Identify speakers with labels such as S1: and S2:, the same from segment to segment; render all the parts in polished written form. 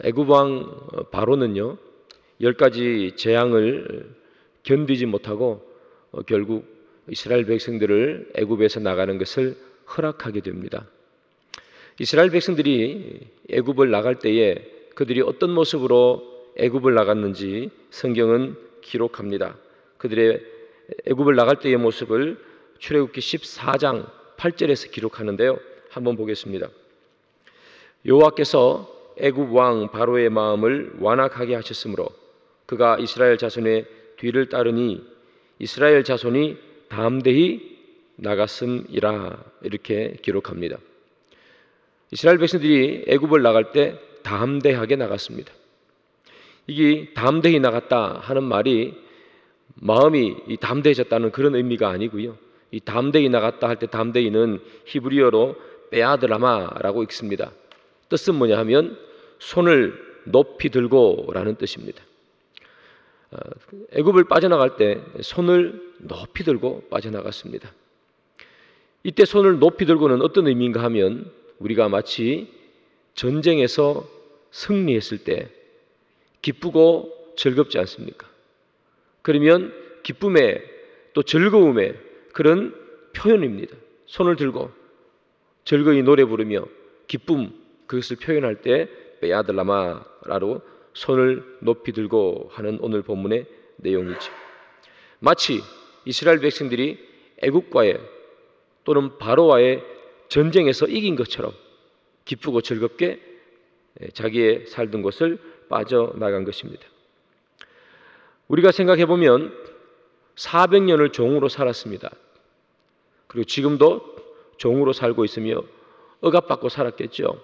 S1: 애굽 왕 바로는요 10가지 재앙을 견디지 못하고 결국 이스라엘 백성들을 애굽에서 나가는 것을 허락하게 됩니다. 이스라엘 백성들이 애굽을 나갈 때에 그들이 어떤 모습으로 애굽을 나갔는지 성경은 기록합니다. 그들의 애굽을 나갈 때의 모습을 출애굽기 14장 8절에서 기록하는데요. 한번 보겠습니다. 여호와께서 애굽 왕 바로의 마음을 완악하게 하셨으므로 그가 이스라엘 자손의 뒤를 따르니 이스라엘 자손이 담대히 나갔음이라 이렇게 기록합니다. 이스라엘 백성들이 애굽을 나갈 때 담대하게 나갔습니다. 이게 담대히 나갔다 하는 말이 마음이 담대해졌다는 그런 의미가 아니고요. 이 담대히 나갔다 할 때 담대히는 히브리어로 베아드라마라고 읽습니다. 뜻은 뭐냐 하면 손을 높이 들고라는 뜻입니다. 애굽을 빠져나갈 때 손을 높이 들고 빠져나갔습니다. 이때 손을 높이 들고는 어떤 의미인가 하면 우리가 마치 전쟁에서 승리했을 때 기쁘고 즐겁지 않습니까? 그러면 기쁨의 또 즐거움의 그런 표현입니다. 손을 들고 즐거이 노래 부르며 기쁨 그것을 표현할 때 베아들라마라로 손을 높이 들고 하는 오늘 본문의 내용이죠. 마치 이스라엘 백성들이 애굽과의 또는 바로와의 전쟁에서 이긴 것처럼 기쁘고 즐겁게 자기의 살던 곳을 빠져나간 것입니다. 우리가 생각해 보면 400년을 종으로 살았습니다. 그리고 지금도 종으로 살고 있으며 억압받고 살았겠죠.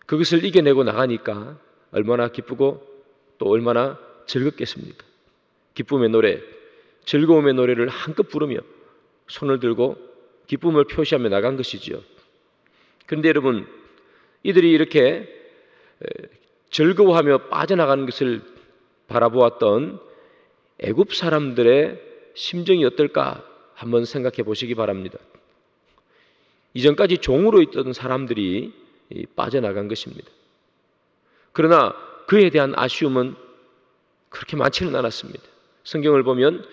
S1: 그것을 이겨내고 나가니까 얼마나 기쁘고 또 얼마나 즐겁겠습니까? 기쁨의 노래, 즐거움의 노래를 한껏 부르며 손을 들고 기쁨을 표시하며 나간 것이지요. 그런데 여러분, 이들이 이렇게 즐거워하며 빠져나가는 것을 바라보았던 애굽 사람들의 심정이 어떨까 한번 생각해 보시기 바랍니다. 이전까지 종으로 있던 사람들이 빠져나간 것입니다. 그러나 그에 대한 아쉬움은 그렇게 많지는 않았습니다. 성경을 보면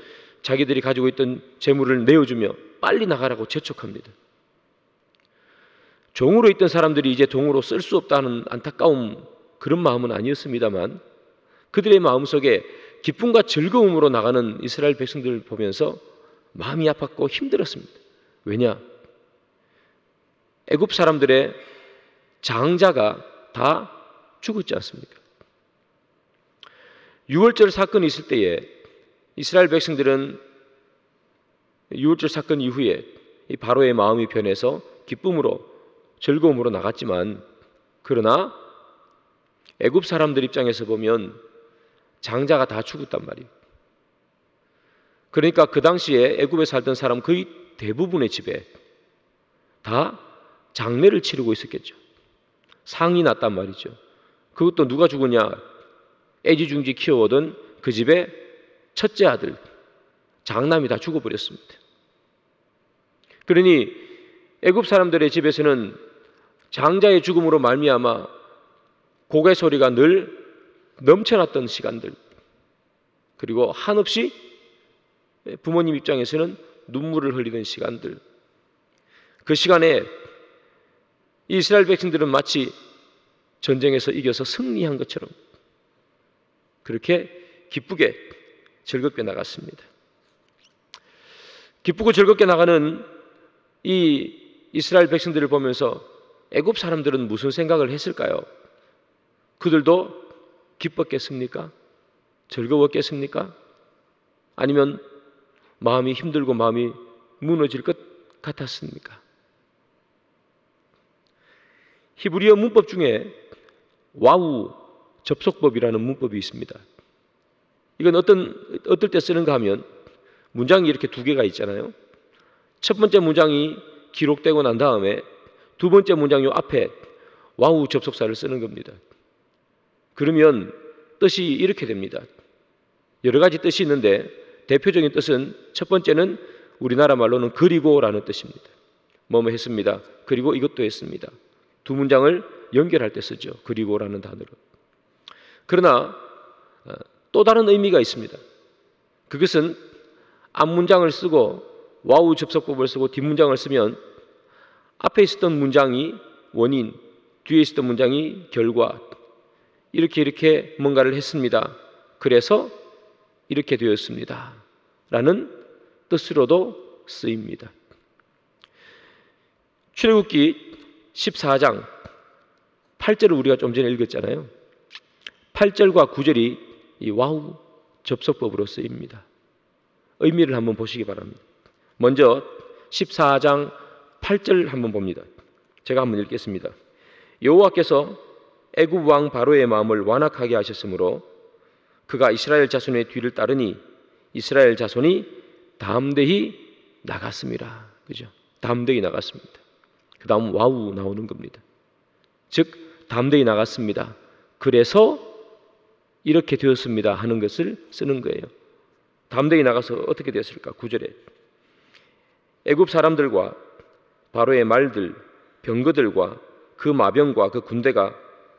S1: 자기들이 가지고 있던 재물을 내어주며 빨리 나가라고 재촉합니다. 종으로 있던 사람들이 이제 종으로 쓸 수 없다는 안타까움 그런 마음은 아니었습니다만 그들의 마음속에 기쁨과 즐거움으로 나가는 이스라엘 백성들을 보면서 마음이 아팠고 힘들었습니다. 왜냐? 애굽 사람들의 장자가 다 죽었지 않습니까? 유월절 사건이 있을 때에 이스라엘 백성들은 유월절 사건 이후에 이 바로의 마음이 변해서 기쁨으로 즐거움으로 나갔지만 그러나 애굽 사람들 입장에서 보면 장자가 다 죽었단 말이에요. 그러니까 그 당시에 애굽에 살던 사람 거의 대부분의 집에 다 장례를 치르고 있었겠죠. 상이 났단 말이죠. 그것도 누가 죽었냐? 애지중지 키워오던 그 집의 첫째 아들 장남이 다 죽어버렸습니다. 그러니 애굽 사람들의 집에서는 장자의 죽음으로 말미암아 고개 소리가 늘 넘쳐났던 시간들, 그리고 한없이 부모님 입장에서는 눈물을 흘리는 시간들, 그 시간에 이스라엘 백성들은 마치 전쟁에서 이겨서 승리한 것처럼 그렇게 기쁘게 즐겁게 나갔습니다. 기쁘고 즐겁게 나가는 이 이스라엘 백성들을 보면서 애굽 사람들은 무슨 생각을 했을까요? 그들도 기뻤겠습니까? 즐거웠겠습니까? 아니면 마음이 힘들고 마음이 무너질 것 같았습니까? 히브리어 문법 중에 와우 접속법이라는 문법이 있습니다. 이건 어떨 때 쓰는가 하면 문장이 이렇게 두 개가 있잖아요. 첫 번째 문장이 기록되고 난 다음에 두 번째 문장 요 앞에 와우 접속사를 쓰는 겁니다. 그러면 뜻이 이렇게 됩니다. 여러 가지 뜻이 있는데 대표적인 뜻은 첫 번째는 우리나라 말로는 그리고라는 뜻입니다. 뭐뭐 했습니다. 그리고 이것도 했습니다. 두 문장을 연결할 때 쓰죠. 그리고라는 단어로. 그러나 또 다른 의미가 있습니다. 그것은 앞문장을 쓰고 와우 접속법을 쓰고 뒷문장을 쓰면 앞에 있었던 문장이 원인, 뒤에 있었던 문장이 결과, 이렇게 뭔가를 했습니다. 그래서 이렇게 되었습니다. 라는 뜻으로도 쓰입니다. 출애굽기 14장 8절을 우리가 좀 전에 읽었잖아요. 8절과 9절이 이 와우 접속법으로 쓰입니다. 의미를 한번 보시기 바랍니다. 먼저 14장 8절 한번 봅니다. 제가 한번 읽겠습니다. 여호와께서 애굽 왕 바로의 마음을 완악하게 하셨으므로 그가 이스라엘 자손의 뒤를 따르니 이스라엘 자손이 담대히 나갔습니다. 그죠? 담대히 나갔습니다. 그 다음 와우 나오는 겁니다. 즉 담대히 나갔습니다. 그래서 이렇게 되었습니다 하는 것을 쓰는 거예요. 담대히 나가서 어떻게 되었을까? 9절에 애굽 사람들과 바로의 말들, 병거들과 그 마병과 그 군대가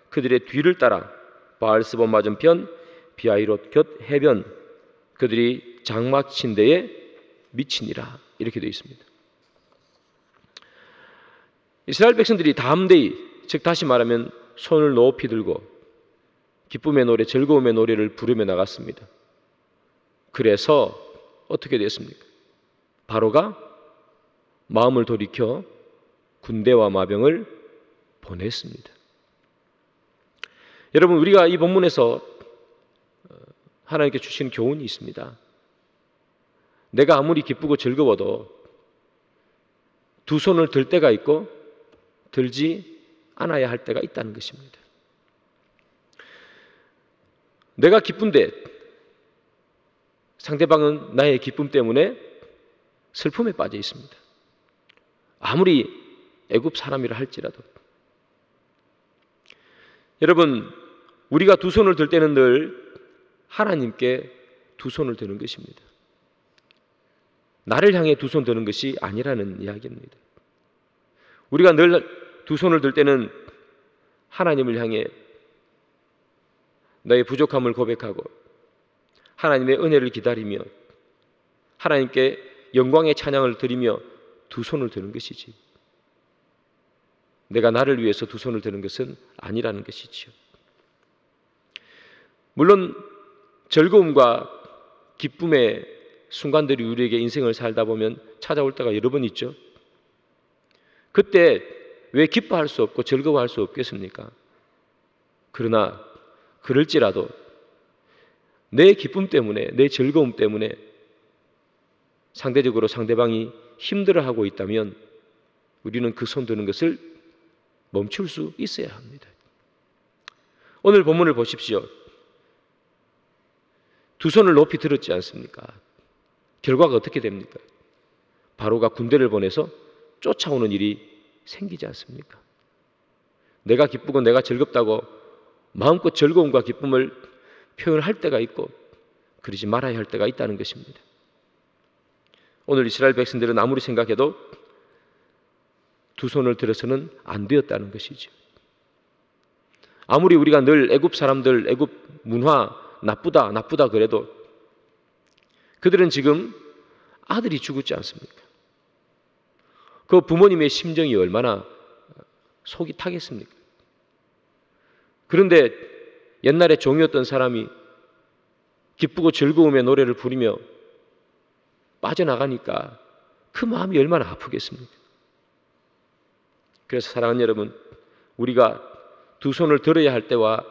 S1: 그들의 뒤를 따라 바알스본 맞은편 비아이롯 곁 해변 그들이 장막 친 데에 미치니라. 이렇게 되어 있습니다. 이스라엘 백성들이 담대히, 즉 다시 말하면 손을 높이 들고 기쁨의 노래, 즐거움의 노래를 부르며 나갔습니다. 그래서 어떻게 됐습니까? 바로가 마음을 돌이켜 군대와 마병을 보냈습니다. 여러분, 우리가 이 본문에서 하나님께 주신 교훈이 있습니다. 내가 아무리 기쁘고 즐거워도 두 손을 들 때가 있고 들지 않아야 할 때가 있다는 것입니다. 내가 기쁜데 상대방은 나의 기쁨 때문에 슬픔에 빠져 있습니다. 아무리 애굽 사람이라 할지라도. 여러분, 우리가 두 손을 들 때는 늘 하나님께 두 손을 드는 것입니다. 나를 향해 두 손 드는 것이 아니라는 이야기입니다. 우리가 늘 두 손을 들 때는 하나님을 향해 너의 부족함을 고백하고 하나님의 은혜를 기다리며 하나님께 영광의 찬양을 드리며 두 손을 드는 것이지, 내가 나를 위해서 두 손을 드는 것은 아니라는 것이지요. 물론 즐거움과 기쁨의 순간들이 우리에게 인생을 살다 보면 찾아올 때가 여러 번 있죠. 그때 왜 기뻐할 수 없고 즐거워할 수 없겠습니까? 그러나 그럴지라도 내 기쁨 때문에, 내 즐거움 때문에 상대적으로 상대방이 힘들어하고 있다면 우리는 그 손 드는 것을 멈출 수 있어야 합니다. 오늘 본문을 보십시오. 두 손을 높이 들었지 않습니까? 결과가 어떻게 됩니까? 바로가 군대를 보내서 쫓아오는 일이 생기지 않습니까? 내가 기쁘고 내가 즐겁다고 마음껏 즐거움과 기쁨을 표현할 때가 있고 그러지 말아야 할 때가 있다는 것입니다. 오늘 이스라엘 백성들은 아무리 생각해도 두 손을 들어서는 안 되었다는 것이죠. 아무리 우리가 늘 애굽 사람들, 애굽 문화 나쁘다 그래도 그들은 지금 아들이 죽었지 않습니까? 그 부모님의 심정이 얼마나 속이 타겠습니까? 그런데 옛날에 종이었던 사람이 기쁘고 즐거움의 노래를 부르며 빠져나가니까 그 마음이 얼마나 아프겠습니까? 그래서 사랑하는 여러분, 우리가 두 손을 들어야 할 때와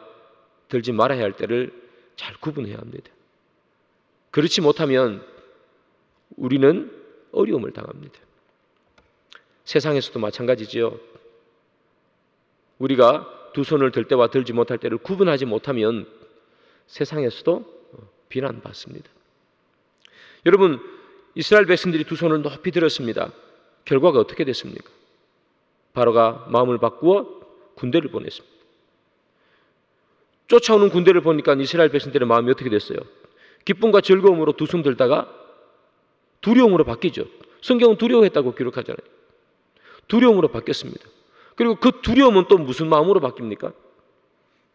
S1: 들지 말아야 할 때를 잘 구분해야 합니다. 그렇지 못하면 우리는 어려움을 당합니다. 세상에서도 마찬가지지요. 우리가 두 손을 들 때와 들지 못할 때를 구분하지 못하면 세상에서도 비난받습니다. 여러분, 이스라엘 백성들이 두 손을 높이 들었습니다. 결과가 어떻게 됐습니까? 바로가 마음을 바꾸어 군대를 보냈습니다. 쫓아오는 군대를 보니까 이스라엘 백성들의 마음이 어떻게 됐어요? 기쁨과 즐거움으로 두 손 들다가 두려움으로 바뀌죠. 성경은 두려워했다고 기록하잖아요. 두려움으로 바뀌었습니다. 그리고 그 두려움은 또 무슨 마음으로 바뀝니까?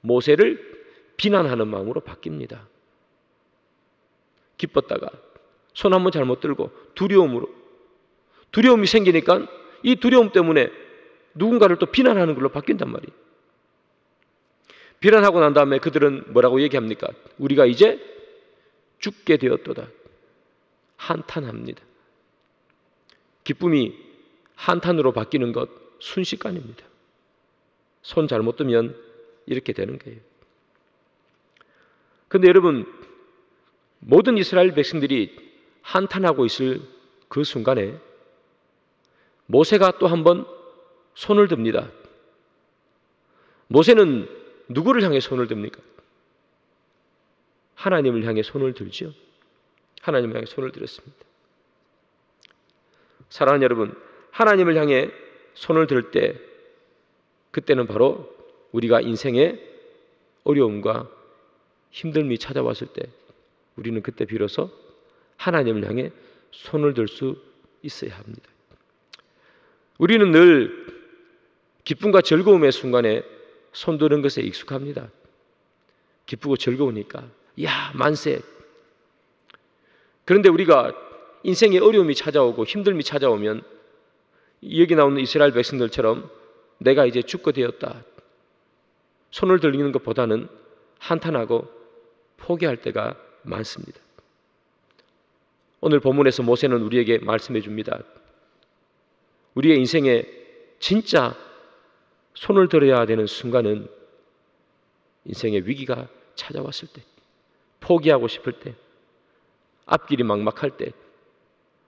S1: 모세를 비난하는 마음으로 바뀝니다. 기뻤다가 손 한번 잘못 들고 두려움이 생기니까 이 두려움 때문에 누군가를 또 비난하는 걸로 바뀐단 말이에요. 비난하고 난 다음에 그들은 뭐라고 얘기합니까? 우리가 이제 죽게 되었도다. 한탄합니다. 기쁨이 한탄으로 바뀌는 것 순식간입니다. 손 잘못 뜨면 이렇게 되는 거예요. 그런데 여러분, 모든 이스라엘 백성들이 한탄하고 있을 그 순간에 모세가 또 한 번 손을 듭니다. 모세는 누구를 향해 손을 듭니까? 하나님을 향해 손을 들죠. 하나님을 향해 손을 들었습니다. 사랑하는 여러분, 하나님을 향해 손을 들 때 그때는 바로 우리가 인생의 어려움과 힘듦이 찾아왔을 때 우리는 그때 비로소 하나님을 향해 손을 들 수 있어야 합니다. 우리는 늘 기쁨과 즐거움의 순간에 손 드는 것에 익숙합니다. 기쁘고 즐거우니까 야 만세. 그런데 우리가 인생의 어려움이 찾아오고 힘듦이 찾아오면 여기 나오는 이스라엘 백성들처럼 내가 이제 죽게 되었다, 손을 들리는 것보다는 한탄하고 포기할 때가 많습니다. 오늘 본문에서 모세는 우리에게 말씀해 줍니다. 우리의 인생에 진짜 손을 들어야 되는 순간은 인생의 위기가 찾아왔을 때, 포기하고 싶을 때, 앞길이 막막할 때,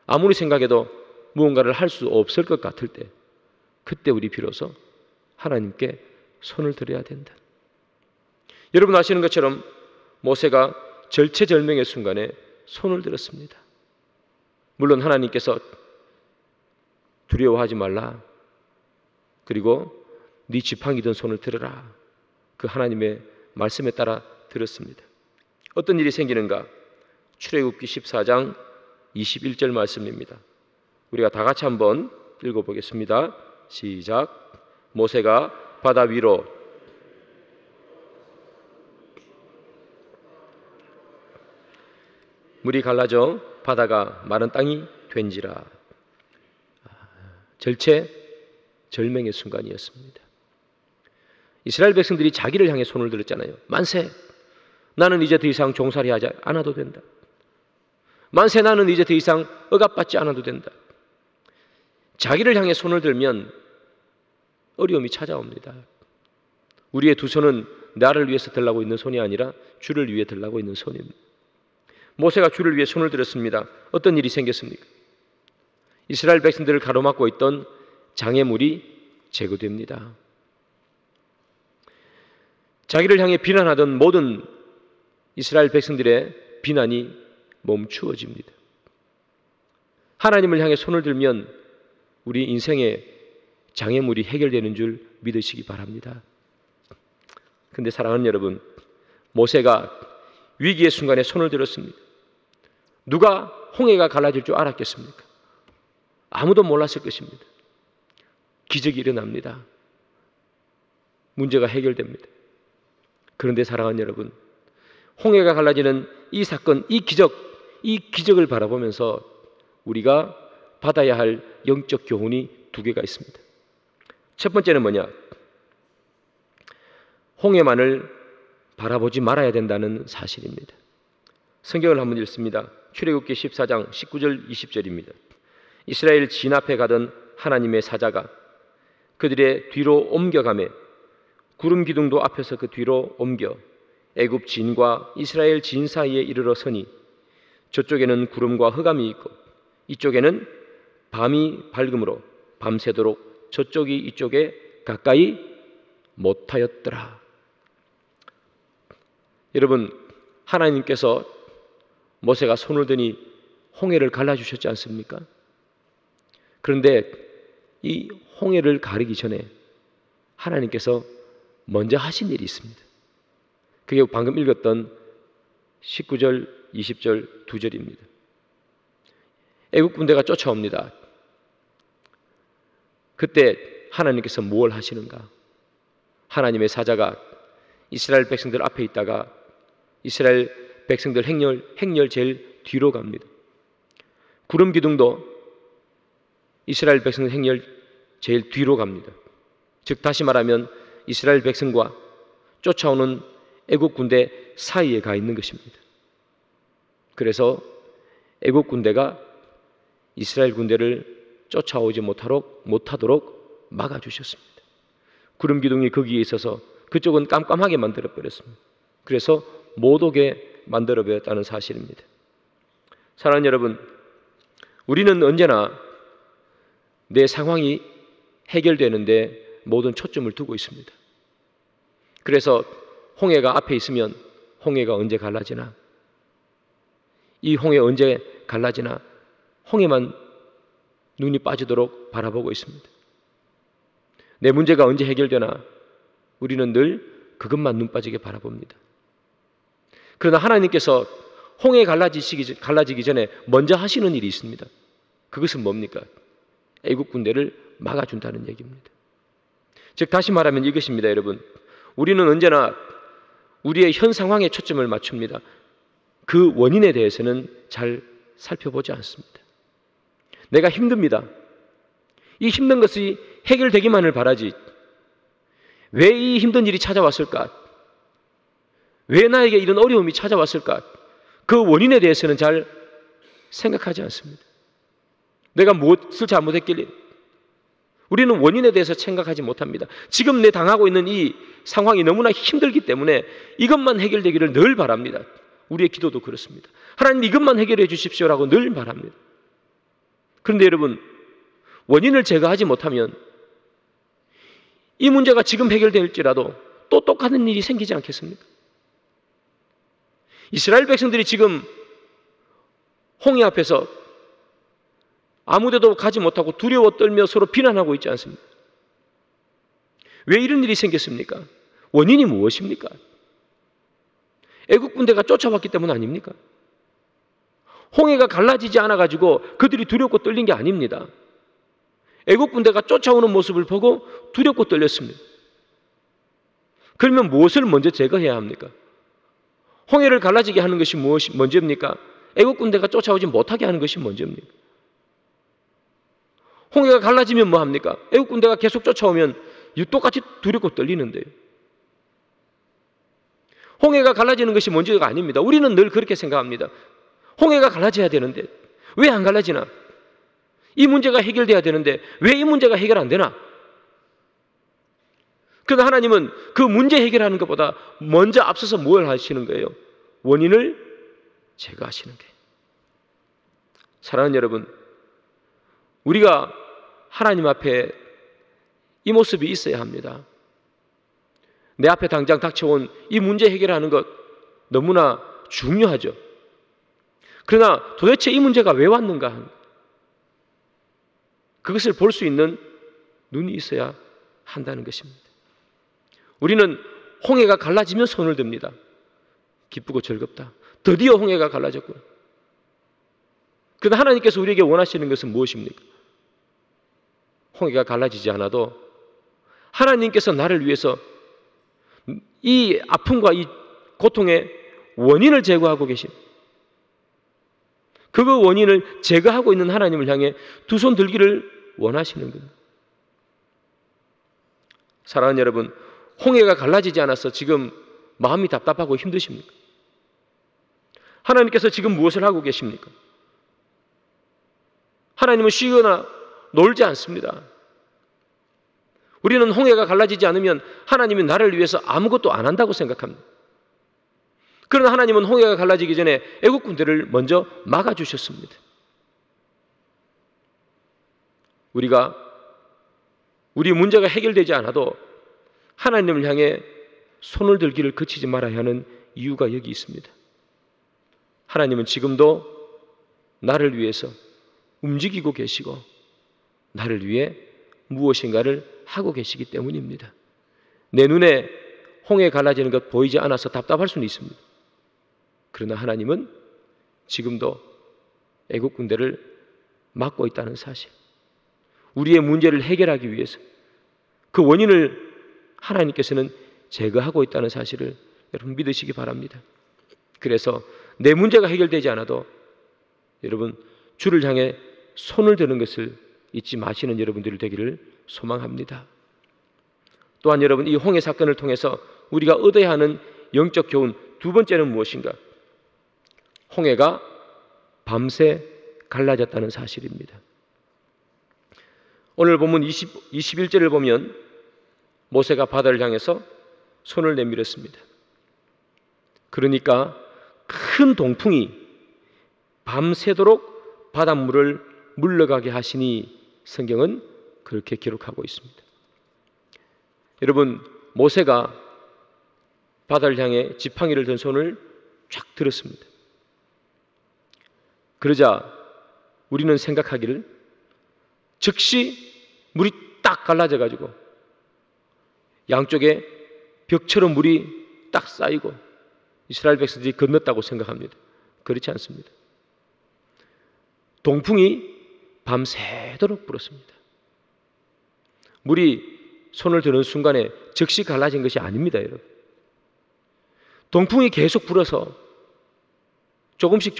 S1: 아무리 생각해도 무언가를 할 수 없을 것 같을 때, 그때 우리 비로소 하나님께 손을 들어야 된다. 여러분 아시는 것처럼 모세가 절체절명의 순간에 손을 들었습니다. 물론 하나님께서 두려워하지 말라, 그리고 네 지팡이든 손을 들어라, 그 하나님의 말씀에 따라 들었습니다. 어떤 일이 생기는가? 출애굽기 14장 21절 말씀입니다. 우리가 다 같이 한번 읽어보겠습니다. 시작. 모세가 바다 위로 물이 갈라져 바다가 마른 땅이 된지라. 절체절명의 순간이었습니다. 이스라엘 백성들이 자기를 향해 손을 들었잖아요. 만세, 나는 이제 더 이상 종살이 하지 않아도 된다. 만세, 나는 이제 더 이상 억압받지 않아도 된다. 자기를 향해 손을 들면 어려움이 찾아옵니다. 우리의 두 손은 나를 위해서 들라고 있는 손이 아니라 주를 위해 들라고 있는 손입니다. 모세가 주를 위해 손을 들었습니다. 어떤 일이 생겼습니까? 이스라엘 백성들을 가로막고 있던 장애물이 제거됩니다. 자기를 향해 비난하던 모든 이스라엘 백성들의 비난이 멈추어집니다. 하나님을 향해 손을 들면 우리 인생의 장애물이 해결되는 줄 믿으시기 바랍니다. 그런데 사랑하는 여러분, 모세가 위기의 순간에 손을 들었습니다. 누가 홍해가 갈라질 줄 알았겠습니까? 아무도 몰랐을 것입니다. 기적이 일어납니다. 문제가 해결됩니다. 그런데 사랑하는 여러분, 홍해가 갈라지는 이 사건, 이 기적을 바라보면서 우리가 받아야 할 영적 교훈이 두 개가 있습니다. 첫 번째는 뭐냐? 홍해만을 바라보지 말아야 된다는 사실입니다. 성경을 한번 읽습니다. 출애굽기 14장 19절 20절입니다. 이스라엘 진 앞에 가던 하나님의 사자가 그들의 뒤로 옮겨가매 구름 기둥도 앞에서 그 뒤로 옮겨 애굽 진과 이스라엘 진 사이에 이르러 서니 저쪽에는 구름과 흑암이 있고 이쪽에는 밤이 밝음으로 밤새도록 저쪽이 이쪽에 가까이 못하였더라. 여러분, 하나님께서 모세가 손을 드니 홍해를 갈라주셨지 않습니까? 그런데 이 홍해를 가르기 전에 하나님께서 먼저 하신 일이 있습니다. 그게 방금 읽었던 19절, 20절 두 절입니다. 애국 군대가 쫓아옵니다. 그때 하나님께서 뭘 하시는가? 하나님의 사자가 이스라엘 백성들 앞에 있다가 이스라엘 백성들 행렬 제일 뒤로 갑니다. 구름 기둥도 이스라엘 백성들 행렬 제일 뒤로 갑니다. 즉 다시 말하면 이스라엘 백성과 쫓아오는 애국 군대 사이에 가 있는 것입니다. 그래서 애국 군대가 이스라엘 군대를 쫓아오지 못하도록 막아주셨습니다. 구름 기둥이 거기에 있어서 그쪽은 깜깜하게 만들어 버렸습니다. 그래서 못 오게 만들어 버렸다는 사실입니다. 사랑하는 여러분, 우리는 언제나 내 상황이 해결되는데 모든 초점을 두고 있습니다. 그래서 홍해가 앞에 있으면 홍해가 언제 갈라지나, 이 홍해 언제 갈라지나 홍해만 눈이 빠지도록 바라보고 있습니다. 내 문제가 언제 해결되나 우리는 늘 그것만 눈 빠지게 바라봅니다. 그러나 하나님께서 홍해 갈라지기 전에 먼저 하시는 일이 있습니다. 그것은 뭡니까? 애국 군대를 막아준다는 얘기입니다. 즉 다시 말하면 이것입니다. 여러분, 우리는 언제나 우리의 현 상황에 초점을 맞춥니다. 그 원인에 대해서는 잘 살펴보지 않습니다. 내가 힘듭니다. 이 힘든 것이 해결되기만을 바라지 왜 이 힘든 일이 찾아왔을까? 왜 나에게 이런 어려움이 찾아왔을까? 그 원인에 대해서는 잘 생각하지 않습니다. 내가 무엇을 잘못했길래? 우리는 원인에 대해서 생각하지 못합니다. 지금 내 당하고 있는 이 상황이 너무나 힘들기 때문에 이것만 해결되기를 늘 바랍니다. 우리의 기도도 그렇습니다. 하나님 이것만 해결해 주십시오라고 늘 바랍니다. 그런데 여러분, 원인을 제거하지 못하면 이 문제가 지금 해결될지라도 또 똑같은 일이 생기지 않겠습니까? 이스라엘 백성들이 지금 홍해 앞에서 아무데도 가지 못하고 두려워 떨며 서로 비난하고 있지 않습니까? 왜 이런 일이 생겼습니까? 원인이 무엇입니까? 애국 군대가 쫓아왔기 때문 아닙니까? 홍해가 갈라지지 않아가지고 그들이 두렵고 떨린 게 아닙니다. 애국 군대가 쫓아오는 모습을 보고 두렵고 떨렸습니다. 그러면 무엇을 먼저 제거해야 합니까? 홍해를 갈라지게 하는 것이 무엇이 먼저입니까? 애국 군대가 쫓아오지 못하게 하는 것이 먼저입니까? 홍해가 갈라지면 뭐 합니까? 애국 군대가 계속 쫓아오면 똑같이 두렵고 떨리는데요. 홍해가 갈라지는 것이 먼저가 아닙니다. 우리는 늘 그렇게 생각합니다. 홍해가 갈라져야 되는데 왜 안 갈라지나? 이 문제가 해결돼야 되는데 왜 이 문제가 해결 안 되나? 그러나 하나님은 그 문제 해결하는 것보다 먼저 앞서서 뭘 하시는 거예요? 원인을 제거하시는 거예요. 사랑하는 여러분, 우리가 하나님 앞에 이 모습이 있어야 합니다. 내 앞에 당장 닥쳐온 이 문제 해결하는 것 너무나 중요하죠. 그러나 도대체 이 문제가 왜 왔는가? 그것을 볼 수 있는 눈이 있어야 한다는 것입니다. 우리는 홍해가 갈라지면 손을 듭니다. 기쁘고 즐겁다. 드디어 홍해가 갈라졌구나. 그러나 하나님께서 우리에게 원하시는 것은 무엇입니까? 홍해가 갈라지지 않아도 하나님께서 나를 위해서 이 아픔과 이 고통의 원인을 제거하고 계십니다. 그 원인을 제거하고 있는 하나님을 향해 두 손 들기를 원하시는 겁니다. 사랑하는 여러분, 홍해가 갈라지지 않아서 지금 마음이 답답하고 힘드십니까? 하나님께서 지금 무엇을 하고 계십니까? 하나님은 쉬거나 놀지 않습니다. 우리는 홍해가 갈라지지 않으면 하나님이 나를 위해서 아무것도 안 한다고 생각합니다. 그러나 하나님은 홍해가 갈라지기 전에 애국 군대를 먼저 막아주셨습니다. 우리 문제가 해결되지 않아도 하나님을 향해 손을 들기를 그치지 말아야 하는 이유가 여기 있습니다. 하나님은 지금도 나를 위해서 움직이고 계시고 나를 위해 무엇인가를 하고 계시기 때문입니다. 내 눈에 홍해 갈라지는 것 보이지 않아서 답답할 수는 있습니다. 그러나 하나님은 지금도 애국 군대를 막고 있다는 사실, 우리의 문제를 해결하기 위해서 그 원인을 하나님께서는 제거하고 있다는 사실을 여러분 믿으시기 바랍니다. 그래서 내 문제가 해결되지 않아도 여러분 주를 향해 손을 드는 것을 잊지 마시는 여러분들이 되기를 소망합니다. 또한 여러분, 이 홍해 사건을 통해서 우리가 얻어야 하는 영적 교훈 두 번째는 무엇인가? 홍해가 밤새 갈라졌다는 사실입니다. 오늘 본문 21절을 보면 모세가 바다를 향해서 손을 내밀었습니다. 그러니까 큰 동풍이 밤새도록 바닷물을 물러가게 하시니 성경은 그렇게 기록하고 있습니다. 여러분, 모세가 바다를 향해 지팡이를 든 손을 쫙 들었습니다. 그러자 우리는 생각하기를 즉시 물이 딱 갈라져 가지고 양쪽에 벽처럼 물이 딱 쌓이고 이스라엘 백성들이 건넜다고 생각합니다. 그렇지 않습니다. 동풍이 밤새도록 불었습니다. 물이 손을 드는 순간에 즉시 갈라진 것이 아닙니다, 여러분. 동풍이 계속 불어서 조금씩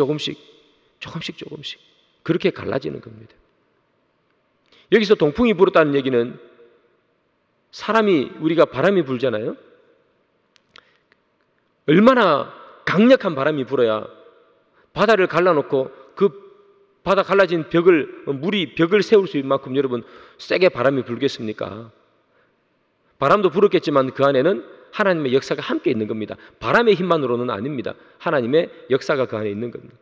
S1: 그렇게 갈라지는 겁니다. 여기서 동풍이 불었다는 얘기는 우리가 바람이 불잖아요. 얼마나 강력한 바람이 불어야 바다를 갈라놓고 그 바다 갈라진 물이 벽을 세울 수 있는 만큼 여러분 세게 바람이 불겠습니까? 바람도 불었겠지만 그 안에는 하나님의 역사가 함께 있는 겁니다. 바람의 힘만으로는 아닙니다. 하나님의 역사가 그 안에 있는 겁니다.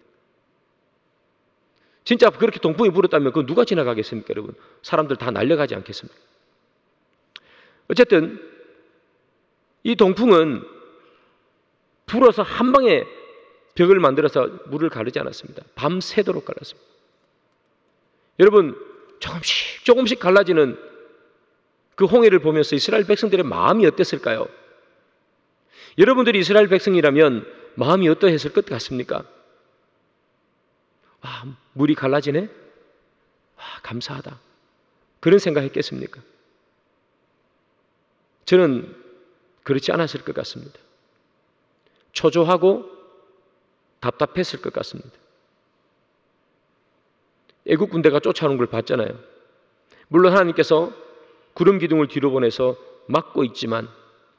S1: 진짜 그렇게 동풍이 불었다면 그거 누가 지나가겠습니까, 여러분? 사람들 다 날려가지 않겠습니까? 어쨌든 이 동풍은 불어서 한 방에 벽을 만들어서 물을 가르지 않았습니다. 밤새도록 갈랐습니다. 여러분, 조금씩 갈라지는 그 홍해를 보면서 이스라엘 백성들의 마음이 어땠을까요? 여러분들이 이스라엘 백성이라면 마음이 어떠했을 것 같습니까? 물이 갈라지네? 감사하다. 그런 생각했겠습니까? 저는 그렇지 않았을 것 같습니다. 초조하고 답답했을 것 같습니다. 애국 군대가 쫓아오는 걸 봤잖아요. 물론 하나님께서 구름 기둥을 뒤로 보내서 막고 있지만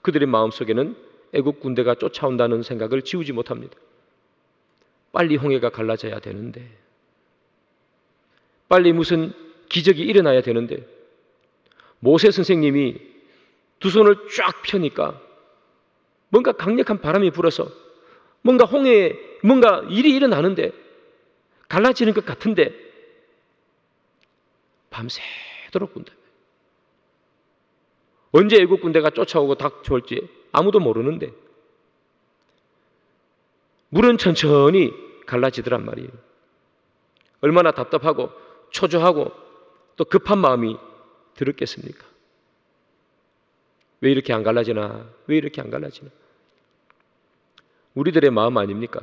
S1: 그들의 마음속에는 애국 군대가 쫓아온다는 생각을 지우지 못합니다. 빨리 홍해가 갈라져야 되는데, 빨리 무슨 기적이 일어나야 되는데, 모세 선생님이 두 손을 쫙 펴니까 뭔가 강력한 바람이 불어서 뭔가 홍해에 뭔가 일이 일어나는데 갈라지는 것 같은데 밤새도록 군다. 언제 애국 군대가 쫓아오고 닥쳐올지 아무도 모르는데 물은 천천히 갈라지더란 말이에요. 얼마나 답답하고 초조하고 또 급한 마음이 들었겠습니까? 왜 이렇게 안 갈라지나? 왜 이렇게 안 갈라지나? 우리들의 마음 아닙니까?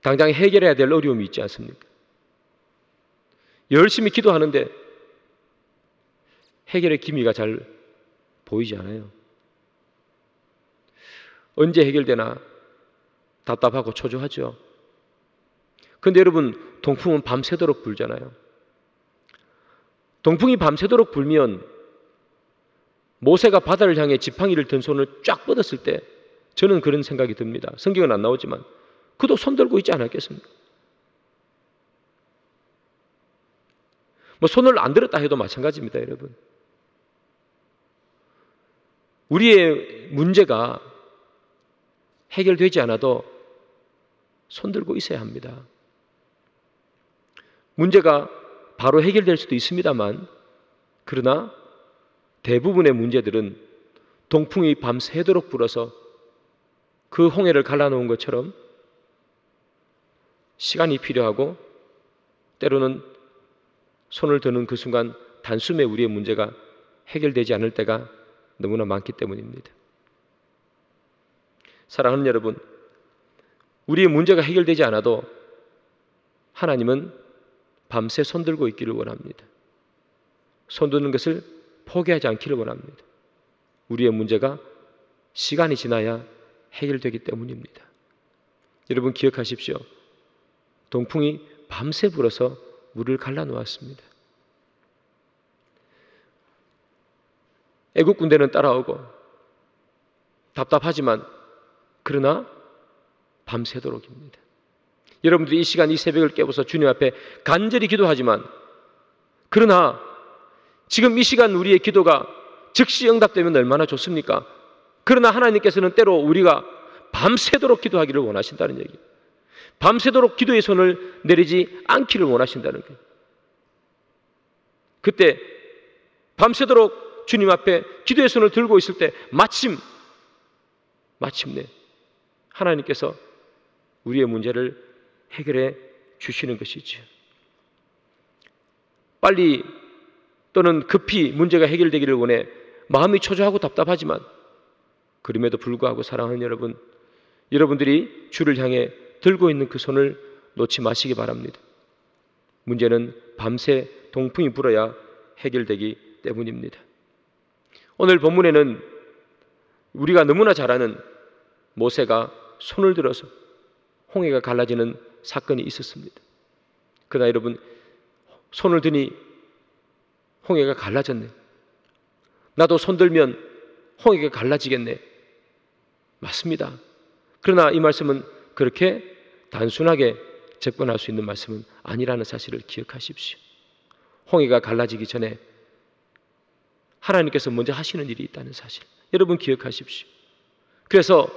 S1: 당장 해결해야 될 어려움이 있지 않습니까? 열심히 기도하는데 해결의 기미가 잘 보이지 않아요. 언제 해결되나 답답하고 초조하죠. 그런데 여러분, 동풍은 밤새도록 불잖아요. 동풍이 밤새도록 불면 모세가 바다를 향해 지팡이를 든 손을 쫙 뻗었을 때 저는 그런 생각이 듭니다. 성경은 안 나오지만 그도 손 들고 있지 않았겠습니까? 손을 안 들었다 해도 마찬가지입니다, 여러분. 우리의 문제가 해결되지 않아도 손 들고 있어야 합니다. 문제가 바로 해결될 수도 있습니다만, 그러나 대부분의 문제들은 동풍이 밤새도록 불어서 그 홍해를 갈라놓은 것처럼 시간이 필요하고 때로는 손을 드는 그 순간 단숨에 우리의 문제가 해결되지 않을 때가 너무나 많기 때문입니다. 사랑하는 여러분, 우리의 문제가 해결되지 않아도 하나님은 밤새 손들고 있기를 원합니다. 손드는 것을 포기하지 않기를 원합니다. 우리의 문제가 시간이 지나야 해결되기 때문입니다. 여러분 기억하십시오. 동풍이 밤새 불어서 물을 갈라놓았습니다. 애국 군대는 따라오고 답답하지만 그러나 밤새도록입니다. 여러분들이 이 시간 이 새벽을 깨워서 주님 앞에 간절히 기도하지만 그러나 지금 이 시간 우리의 기도가 즉시 응답되면 얼마나 좋습니까? 그러나 하나님께서는 때로 우리가 밤새도록 기도하기를 원하신다는 얘기예요. 밤새도록 기도의 손을 내리지 않기를 원하신다는 거예요. 그때 밤새도록 주님 앞에 기도의 손을 들고 있을 때 마침내 하나님께서 우리의 문제를 해결해 주시는 것이지요. 빨리 또는 급히 문제가 해결되기를 원해 마음이 초조하고 답답하지만 그럼에도 불구하고 사랑하는 여러분, 여러분들이 주를 향해 들고 있는 그 손을 놓지 마시기 바랍니다. 문제는 밤새 동풍이 불어야 해결되기 때문입니다. 오늘 본문에는 우리가 너무나 잘 아는 모세가 손을 들어서 홍해가 갈라지는 사건이 있었습니다. 그러나 여러분, 손을 드니 홍해가 갈라졌네. 나도 손 들면 홍해가 갈라지겠네. 맞습니다. 그러나 이 말씀은 그렇게 단순하게 접근할 수 있는 말씀은 아니라는 사실을 기억하십시오. 홍해가 갈라지기 전에 하나님께서 먼저 하시는 일이 있다는 사실, 여러분 기억하십시오. 그래서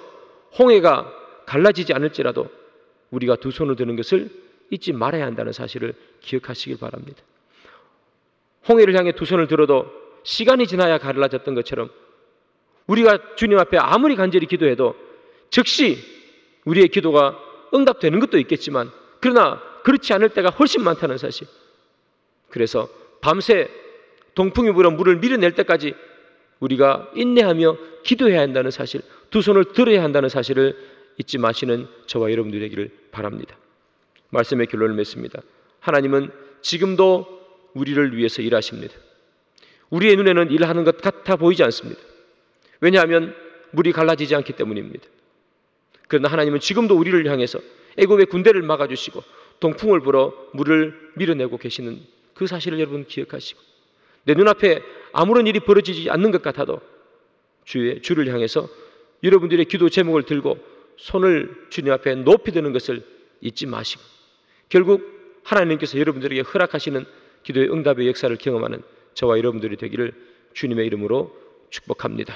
S1: 홍해가 갈라지지 않을지라도 우리가 두 손을 드는 것을 잊지 말아야 한다는 사실을 기억하시길 바랍니다. 홍해를 향해 두 손을 들어도 시간이 지나야 갈라졌던 것처럼 우리가 주님 앞에 아무리 간절히 기도해도 즉시 우리의 기도가 응답되는 것도 있겠지만 그러나 그렇지 않을 때가 훨씬 많다는 사실, 그래서 밤새 동풍이 불어 물을 밀어낼 때까지 우리가 인내하며 기도해야 한다는 사실, 두 손을 들어야 한다는 사실을 잊지 마시는 저와 여러분들이 되기를 바랍니다. 말씀의 결론을 맺습니다. 하나님은 지금도 우리를 위해서 일하십니다. 우리의 눈에는 일하는 것 같아 보이지 않습니다. 왜냐하면 물이 갈라지지 않기 때문입니다. 그러나 하나님은 지금도 우리를 향해서 애굽의 군대를 막아주시고 동풍을 불어 물을 밀어내고 계시는 그 사실을 여러분 기억하시고, 내 눈앞에 아무런 일이 벌어지지 않는 것 같아도 주를 향해서 여러분들의 기도 제목을 들고 손을 주님 앞에 높이 드는 것을 잊지 마시고, 결국 하나님께서 여러분들에게 허락하시는 기도의 응답의 역사를 경험하는 저와 여러분들이 되기를 주님의 이름으로 축복합니다.